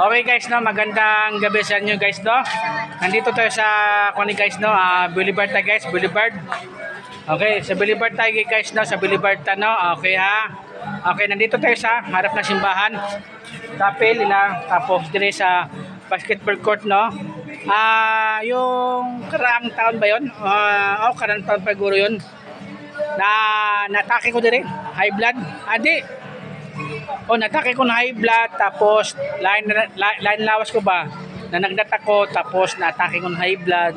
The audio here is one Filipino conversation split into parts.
Okay guys, no, magandang gabi sa inyo guys, no. Nandito tayo sa kuni guys, no, Boulevard tayo guys, Boulevard. Okay, sa Boulevard tayo guys, no, sa Boulevard no. Okay ha. Okay, nandito tayo sa harap ng simbahan. Chapel nila, tapos dire sa basketball court, no. Yung karaang taon ba 'yon? Karaang taon pa siguro 'yon. Natake ko dire, high blood. Natake ko na high blood, tapos line lawas ko ba na nagdatak ko, tapos natake ko na high blood.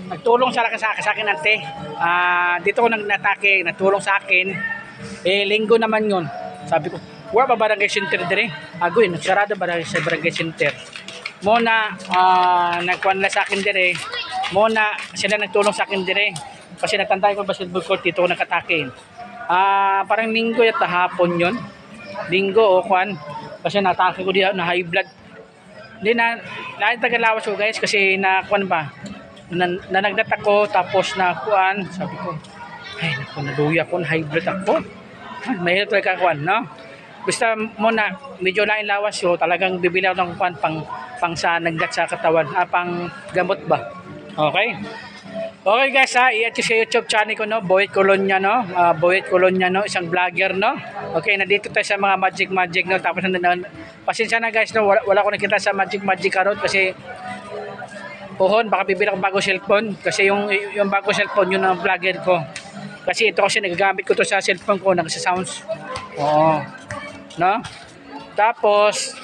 Nagtulong sa akin ante. Dito ko natake, natulong sa akin. Linggo naman yun. Sabi ko, wala ba barangay center dire? Agoy, nagsarado barangay sa barangay center. Muna, nagkuhan na sa akin dire. Muna, sila nagtulong sa akin dire. Kasi natandaan ko basketball court, dito ko nakatake. Parang linggo at hapon yun. Linggo o kwan, kasi natake ko diha na high blood. Hindi na lahat tagalawas ko guys, kasi na kwan ba nanagdat ako, tapos na kwan, sabi ko ay naku, naluya ko, high blood ako. Mahirap talaga kwan, no? Basta muna medyo lain lawas ko, talagang bibili ako ng kwan pang sa nagdat sa katawan, pang gamot ba. Okay guys, i-add sa YouTube channel ko, no, Boyet Colonia, no, Boyet Colonia, no, isang vlogger, no. Okay, nandito tayo sa mga magic, no. Tapos pasensya na guys, no, wala ko nakita sa magic karon kasi pohon, baka bibili akong bagong cellphone, kasi yung bagong cellphone yun ang vlogger ko. Kasi ito kasi nagagamit ko to sa cellphone ko, nagsa-sounds. No. Tapos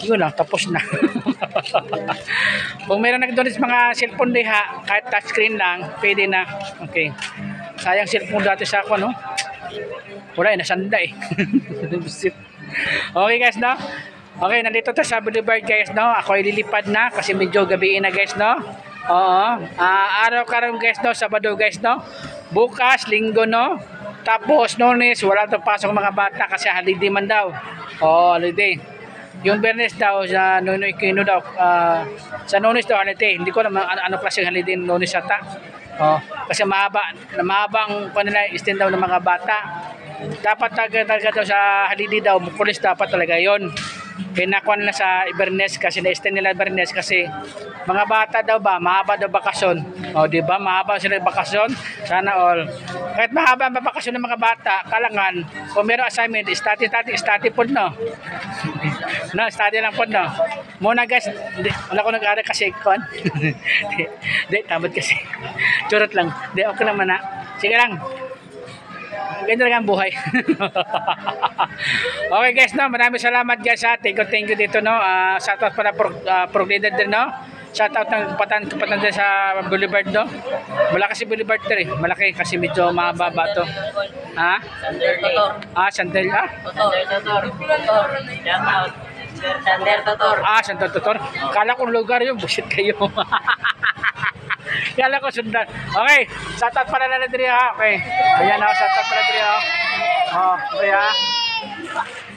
yun lang, tapos na. Kung meron nag-donate mga cellphone diha, kahit touchscreen lang, pwede na. Okay. Sayang cellphone dati sa ako, no? Wala, nasanda eh. Okay guys, no? Okay, nandito tayo sa Boulevard guys, no? Ako ay lilipad na kasi medyo gabiin na guys, no? Araw-araw guys, no? Sabado guys, no? Bukas, linggo, no? Tapos, Lunes, wala itong pasok mga bata kasi holiday man daw. Holiday. Yung Bernes daw, sa Nonoy Aquino daw, sa Lunes daw holiday. Hindi ko naman ano klaseng holiday ng Lunes ata. Kasi mahaba ang kanila extend daw ng mga bata. Dapat talaga daw sa holiday daw, pulis dapat talaga yon. Pinakuha nila sa Bernes kasi na-extend nila Bernes kasi mga bata daw ba, mahaba daw bakasyon. Di ba? Mahaba sila bakasyon. Sana all. Kahit mahaba ang bakasyon ng mga bata, kalangan, kung meron assignment, study po, no? No, study lang po, no? Muna guys, wala ko nag-aaral kasi kon. Di, tamad kasi. Churot lang. Di, okay lang man na. Sige lang. Ganyan lang ang buhay. Okay guys, no, maraming salamat guys ha. Thank you dito, no. Shoutout para Progreder din, no. Shoutout ng kapatan din sa Boulevard, no. Malaki si Boulevard din eh. Malaki kasi medyo mahaba to. Sander Totor. Sandel Totor. Sander Totor. Kala ko lugar yun, busit kayo. Kala ko sundan. Okay, shoutout para na diri ha. Okay. Ayan na, shoutout para diri ha. Okay ha.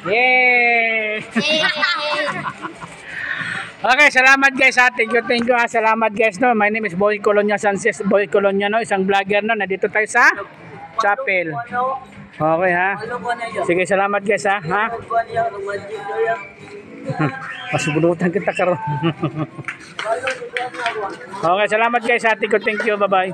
Yay! Okay, salamat guys ha. Thank you ha. Salamat guys, no. My name is Boy Colonia Sanchez, Boy Colonia, no, isang vlogger, no. Nandito tayo sa Chapel. Okay ha. Sige, salamat guys ha. Masubulutan kita karon. Okay, salamat guys ha. Thank you. Bye-bye.